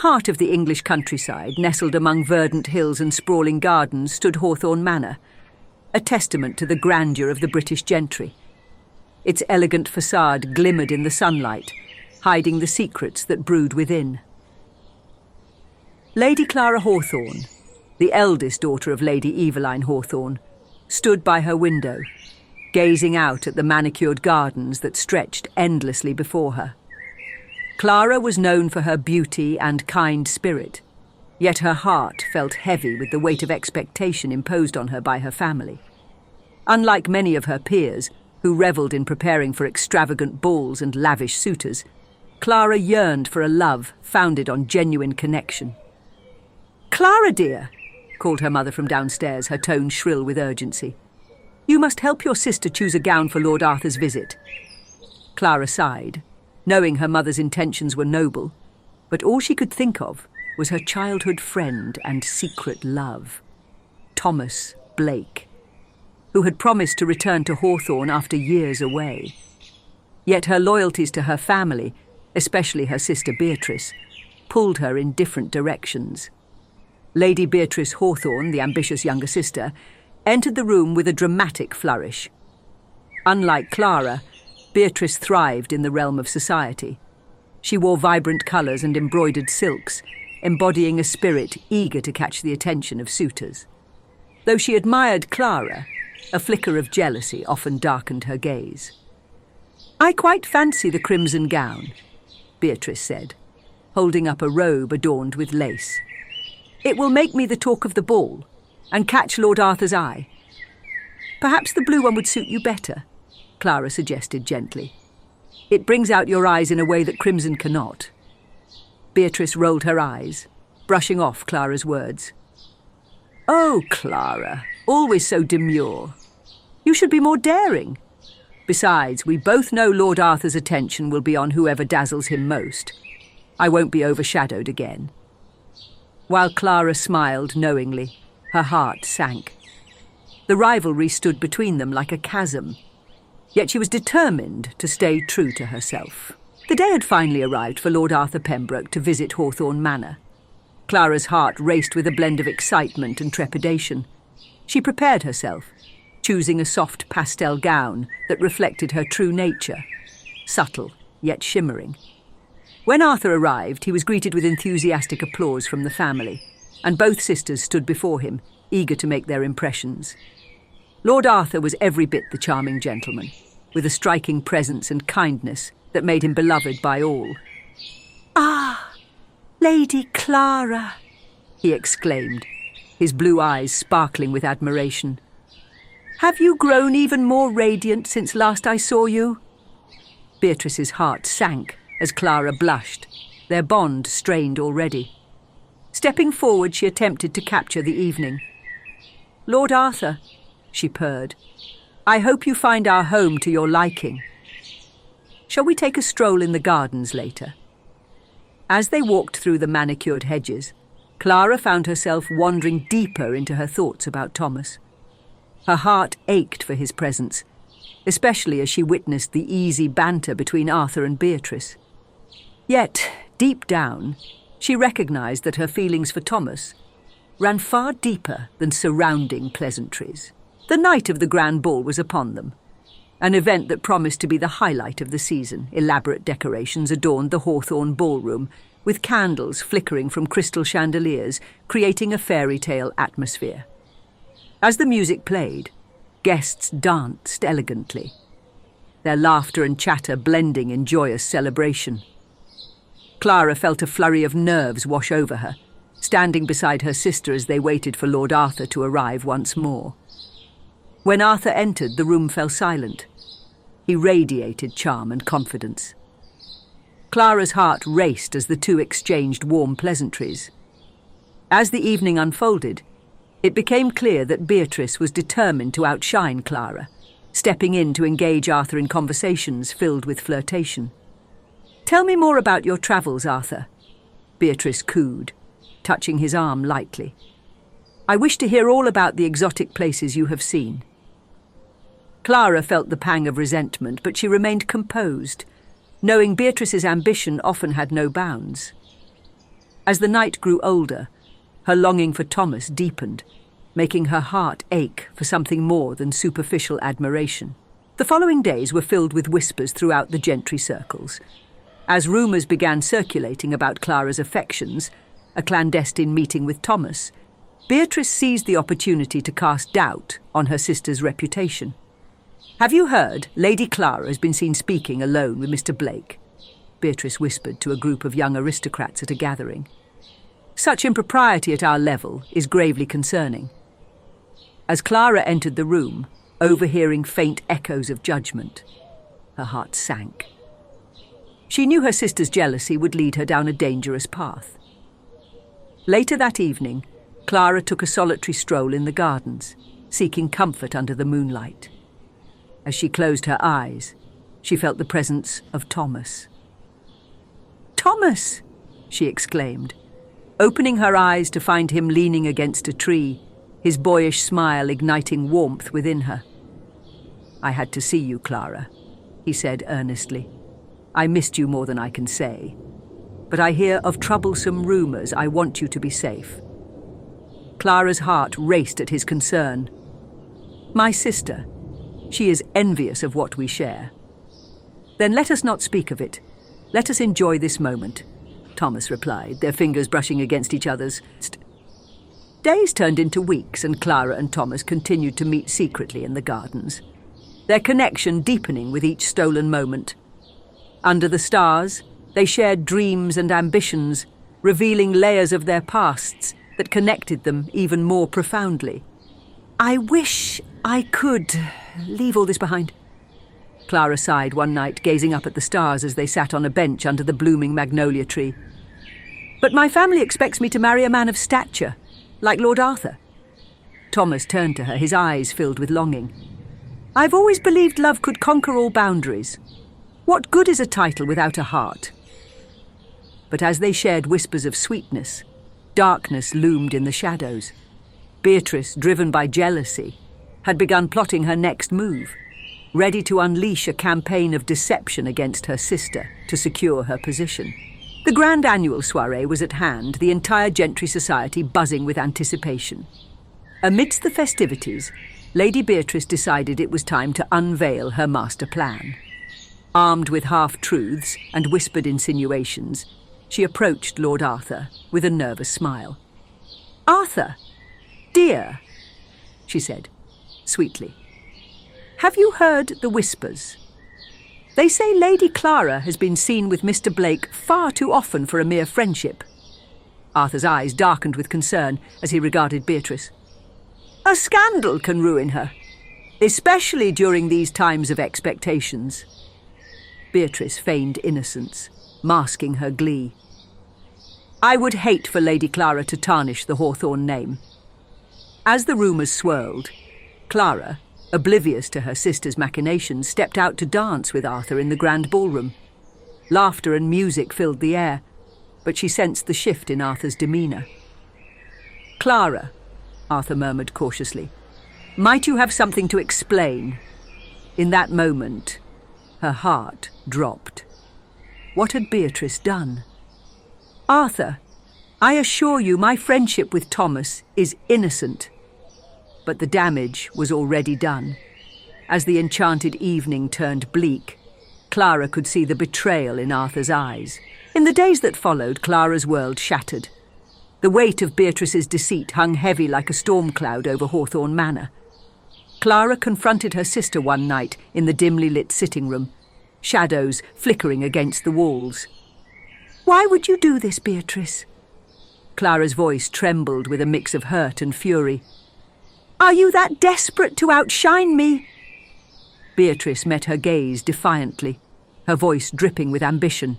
heart of the English countryside, nestled among verdant hills and sprawling gardens, stood Hawthorne Manor, a testament to the grandeur of the British gentry. Its elegant facade glimmered in the sunlight, hiding the secrets that brewed within. Lady Clara Hawthorne, the eldest daughter of Lady Eveline Hawthorne, stood by her window, gazing out at the manicured gardens that stretched endlessly before her. Clara was known for her beauty and kind spirit, yet her heart felt heavy with the weight of expectation imposed on her by her family. Unlike many of her peers, who revelled in preparing for extravagant balls and lavish suitors, Clara yearned for a love founded on genuine connection. "Clara, dear," called her mother from downstairs, her tone shrill with urgency. "You must help your sister choose a gown for Lord Arthur's visit." Clara sighed, knowing her mother's intentions were noble, but all she could think of was her childhood friend and secret love, Thomas Blake, who had promised to return to Hawthorne after years away. Yet her loyalties to her family, especially her sister Beatrice, pulled her in different directions. Lady Beatrice Hawthorne, the ambitious younger sister, entered the room with a dramatic flourish. Unlike Clara, Beatrice thrived in the realm of society. She wore vibrant colours and embroidered silks, embodying a spirit eager to catch the attention of suitors. Though she admired Clara, a flicker of jealousy often darkened her gaze. "I quite fancy the crimson gown," Beatrice said, holding up a robe adorned with lace. "It will make me the talk of the ball and catch Lord Arthur's eye." "Perhaps the blue one would suit you better," Clara suggested gently. "It brings out your eyes in a way that crimson cannot." Beatrice rolled her eyes, brushing off Clara's words. "Oh, Clara, always so demure. You should be more daring. Besides, we both know Lord Arthur's attention will be on whoever dazzles him most. I won't be overshadowed again." While Clara smiled knowingly, her heart sank. The rivalry stood between them like a chasm, yet she was determined to stay true to herself. The day had finally arrived for Lord Arthur Pembroke to visit Hawthorne Manor. Clara's heart raced with a blend of excitement and trepidation. She prepared herself, choosing a soft pastel gown that reflected her true nature, subtle yet shimmering. When Arthur arrived, he was greeted with enthusiastic applause from the family, and both sisters stood before him, eager to make their impressions. Lord Arthur was every bit the charming gentleman, with a striking presence and kindness that made him beloved by all. "Ah, Lady Clara," he exclaimed, his blue eyes sparkling with admiration. "Have you grown even more radiant since last I saw you?" Beatrice's heart sank as Clara blushed, their bond strained already. Stepping forward, she attempted to capture the evening. "Lord Arthur," she purred, "I hope you find our home to your liking. Shall we take a stroll in the gardens later?" As they walked through the manicured hedges, Clara found herself wandering deeper into her thoughts about Thomas. Her heart ached for his presence, especially as she witnessed the easy banter between Arthur and Beatrice. Yet, deep down, she recognised that her feelings for Thomas ran far deeper than surrounding pleasantries. The night of the grand ball was upon them, an event that promised to be the highlight of the season. Elaborate decorations adorned the Hawthorne ballroom, with candles flickering from crystal chandeliers, creating a fairy tale atmosphere. As the music played, guests danced elegantly, their laughter and chatter blending in joyous celebration. Clara felt a flurry of nerves wash over her, standing beside her sister as they waited for Lord Arthur to arrive once more. When Arthur entered, the room fell silent. He radiated charm and confidence. Clara's heart raced as the two exchanged warm pleasantries. As the evening unfolded, it became clear that Beatrice was determined to outshine Clara, stepping in to engage Arthur in conversations filled with flirtation. "Tell me more about your travels, Arthur," Beatrice cooed, touching his arm lightly. "I wish to hear all about the exotic places you have seen." Clara felt the pang of resentment, but she remained composed, knowing Beatrice's ambition often had no bounds. As the night grew older, her longing for Thomas deepened, making her heart ache for something more than superficial admiration. The following days were filled with whispers throughout the gentry circles. As rumours began circulating about Clara's affections, a clandestine meeting with Thomas, Beatrice seized the opportunity to cast doubt on her sister's reputation. "Have you heard Lady Clara has been seen speaking alone with Mr. Blake?" Beatrice whispered to a group of young aristocrats at a gathering. "Such impropriety at our level is gravely concerning." As Clara entered the room, overhearing faint echoes of judgment, her heart sank. She knew her sister's jealousy would lead her down a dangerous path. Later that evening, Clara took a solitary stroll in the gardens, seeking comfort under the moonlight. As she closed her eyes, she felt the presence of Thomas. "Thomas!" she exclaimed, opening her eyes to find him leaning against a tree, his boyish smile igniting warmth within her. "I had to see you, Clara," he said earnestly. "I missed you more than I can say. But I hear of troublesome rumours. I want you to be safe." Clara's heart raced at his concern. "My sister. She is envious of what we share." "Then let us not speak of it. Let us enjoy this moment," Thomas replied, their fingers brushing against each other's. Days turned into weeks, and Clara and Thomas continued to meet secretly in the gardens, their connection deepening with each stolen moment. Under the stars, they shared dreams and ambitions, revealing layers of their pasts that connected them even more profoundly. "I wish I could leave all this behind," Clara sighed one night, gazing up at the stars as they sat on a bench under the blooming magnolia tree. "But my family expects me to marry a man of stature, like Lord Arthur." Thomas turned to her, his eyes filled with longing. "I've always believed love could conquer all boundaries. What good is a title without a heart?" But as they shared whispers of sweetness, darkness loomed in the shadows. Beatrice, driven by jealousy, had begun plotting her next move, ready to unleash a campaign of deception against her sister to secure her position. The grand annual soirée was at hand, the entire gentry society buzzing with anticipation. Amidst the festivities, Lady Beatrice decided it was time to unveil her master plan. Armed with half-truths and whispered insinuations, she approached Lord Arthur with a nervous smile. "Arthur, dear," she said, sweetly, "have you heard the whispers? They say Lady Clara has been seen with Mr. Blake far too often for a mere friendship." Arthur's eyes darkened with concern as he regarded Beatrice. "A scandal can ruin her, especially during these times of expectations." Beatrice feigned innocence, masking her glee. "I would hate for Lady Clara to tarnish the Hawthorne name." As the rumours swirled, Clara, oblivious to her sister's machinations, stepped out to dance with Arthur in the grand ballroom. Laughter and music filled the air, but she sensed the shift in Arthur's demeanour. "Clara," Arthur murmured cautiously, "might you have something to explain?" In that moment, her heart dropped. What had Beatrice done? "Arthur, I assure you my friendship with Thomas is innocent." But the damage was already done. As the enchanted evening turned bleak, Clara could see the betrayal in Arthur's eyes. In the days that followed, Clara's world shattered. The weight of Beatrice's deceit hung heavy like a storm cloud over Hawthorne Manor. Clara confronted her sister one night in the dimly lit sitting room, shadows flickering against the walls. "Why would you do this, Beatrice?" Clara's voice trembled with a mix of hurt and fury. "Are you that desperate to outshine me?" Beatrice met her gaze defiantly, her voice dripping with ambition.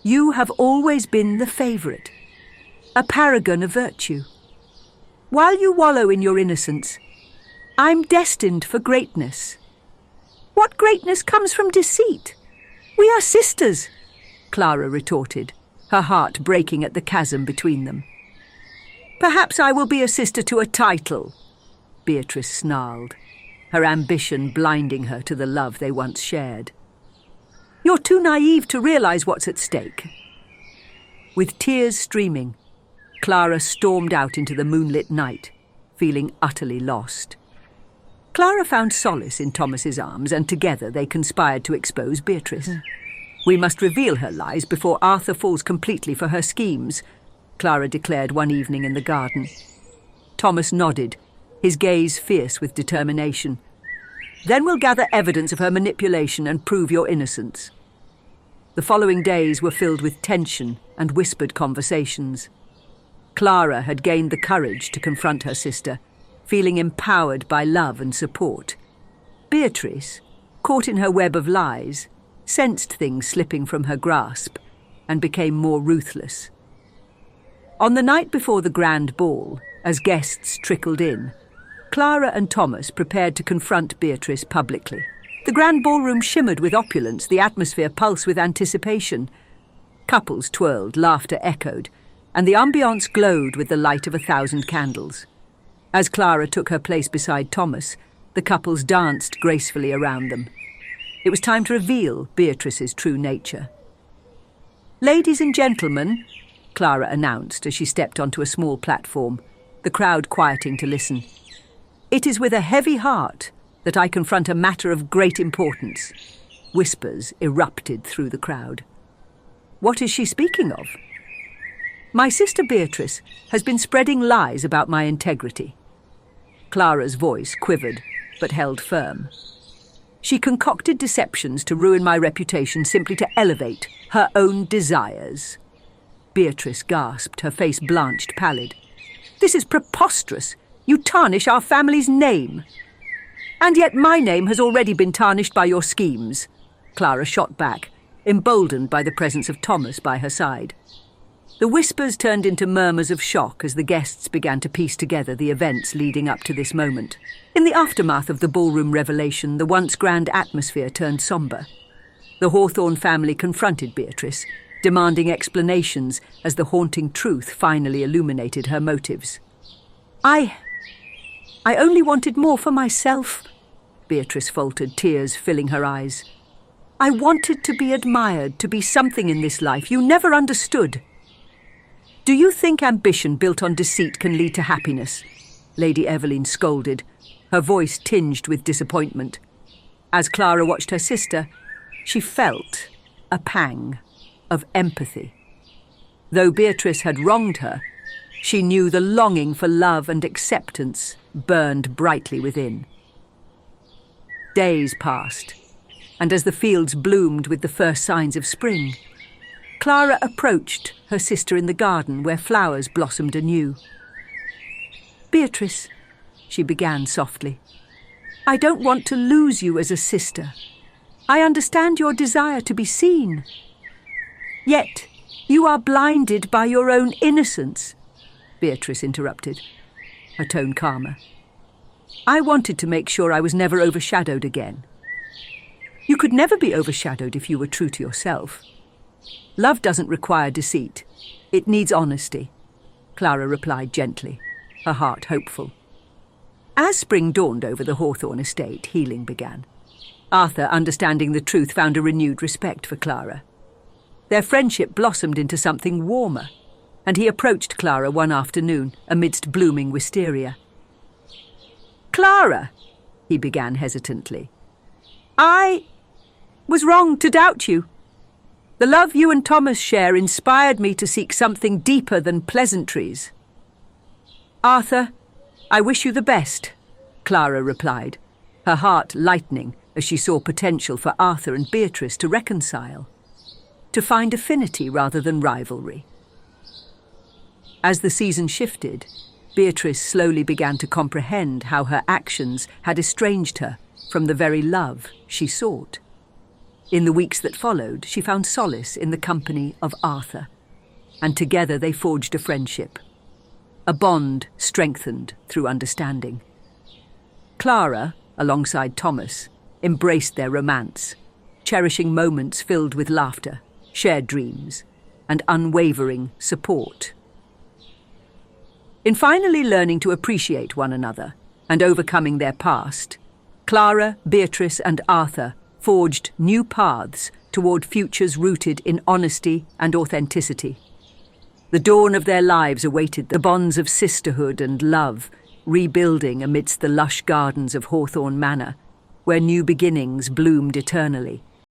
"You have always been the favourite, a paragon of virtue. While you wallow in your innocence, I'm destined for greatness." "What greatness comes from deceit? We are sisters," Clara retorted, her heart breaking at the chasm between them. "Perhaps I will be a sister to a title," Beatrice snarled, her ambition blinding her to the love they once shared. "You're too naive to realise what's at stake." With tears streaming, Clara stormed out into the moonlit night, feeling utterly lost. Clara found solace in Thomas's arms, and together they conspired to expose Beatrice. "We must reveal her lies before Arthur falls completely for her schemes," Clara declared one evening in the garden. Thomas nodded, his gaze fierce with determination. "Then we'll gather evidence of her manipulation and prove your innocence." The following days were filled with tension and whispered conversations. Clara had gained the courage to confront her sister, feeling empowered by love and support. Beatrice, caught in her web of lies, sensed things slipping from her grasp and became more ruthless. On the night before the grand ball, as guests trickled in, Clara and Thomas prepared to confront Beatrice publicly. The grand ballroom shimmered with opulence, the atmosphere pulsed with anticipation. Couples twirled, laughter echoed, and the ambiance glowed with the light of 1,000 candles. As Clara took her place beside Thomas, the couples danced gracefully around them. It was time to reveal Beatrice's true nature. "Ladies and gentlemen," Clara announced as she stepped onto a small platform, the crowd quieting to listen. "It is with a heavy heart that I confront a matter of great importance." Whispers erupted through the crowd. "What is she speaking of?" "My sister Beatrice has been spreading lies about my integrity." Clara's voice quivered, but held firm. "She concocted deceptions to ruin my reputation simply to elevate her own desires." Beatrice gasped, her face blanched pallid. "This is preposterous. You tarnish our family's name." "And yet my name has already been tarnished by your schemes," Clara shot back, emboldened by the presence of Thomas by her side. The whispers turned into murmurs of shock as the guests began to piece together the events leading up to this moment. In the aftermath of the ballroom revelation, the once grand atmosphere turned sombre. The Hawthorne family confronted Beatrice, demanding explanations as the haunting truth finally illuminated her motives. I only wanted more for myself," Beatrice faltered, tears filling her eyes. "I wanted to be admired, to be something in this life. You never understood." "Do you think ambition built on deceit can lead to happiness?" Lady Eveline scolded, her voice tinged with disappointment. As Clara watched her sister, she felt a pang of empathy. Though Beatrice had wronged her, she knew the longing for love and acceptance burned brightly within. Days passed, and as the fields bloomed with the first signs of spring, Clara approached her sister in the garden where flowers blossomed anew. "Beatrice," she began softly, "I don't want to lose you as a sister. I understand your desire to be seen. Yet you are blinded by your own innocence," Beatrice interrupted, her tone calmer. "I wanted to make sure I was never overshadowed again." "You could never be overshadowed if you were true to yourself. Love doesn't require deceit. It needs honesty," Clara replied gently, her heart hopeful. As spring dawned over the Hawthorne estate, healing began. Arthur, understanding the truth, found a renewed respect for Clara. Their friendship blossomed into something warmer, and he approached Clara one afternoon amidst blooming wisteria. "Clara," he began hesitantly, "I was wrong to doubt you. The love you and Thomas share inspired me to seek something deeper than pleasantries." "Arthur, I wish you the best," Clara replied, her heart lightening as she saw potential for Arthur and Beatrice to reconcile, to find affinity rather than rivalry. As the season shifted, Beatrice slowly began to comprehend how her actions had estranged her from the very love she sought. In the weeks that followed, she found solace in the company of Arthur, and together they forged a friendship, a bond strengthened through understanding. Clara, alongside Thomas, embraced their romance, cherishing moments filled with laughter, shared dreams, and unwavering support. In finally learning to appreciate one another and overcoming their past, Clara, Beatrice, and Arthur forged new paths toward futures rooted in honesty and authenticity. The dawn of their lives awaited the bonds of sisterhood and love, rebuilding amidst the lush gardens of Hawthorne Manor, where new beginnings bloomed eternally.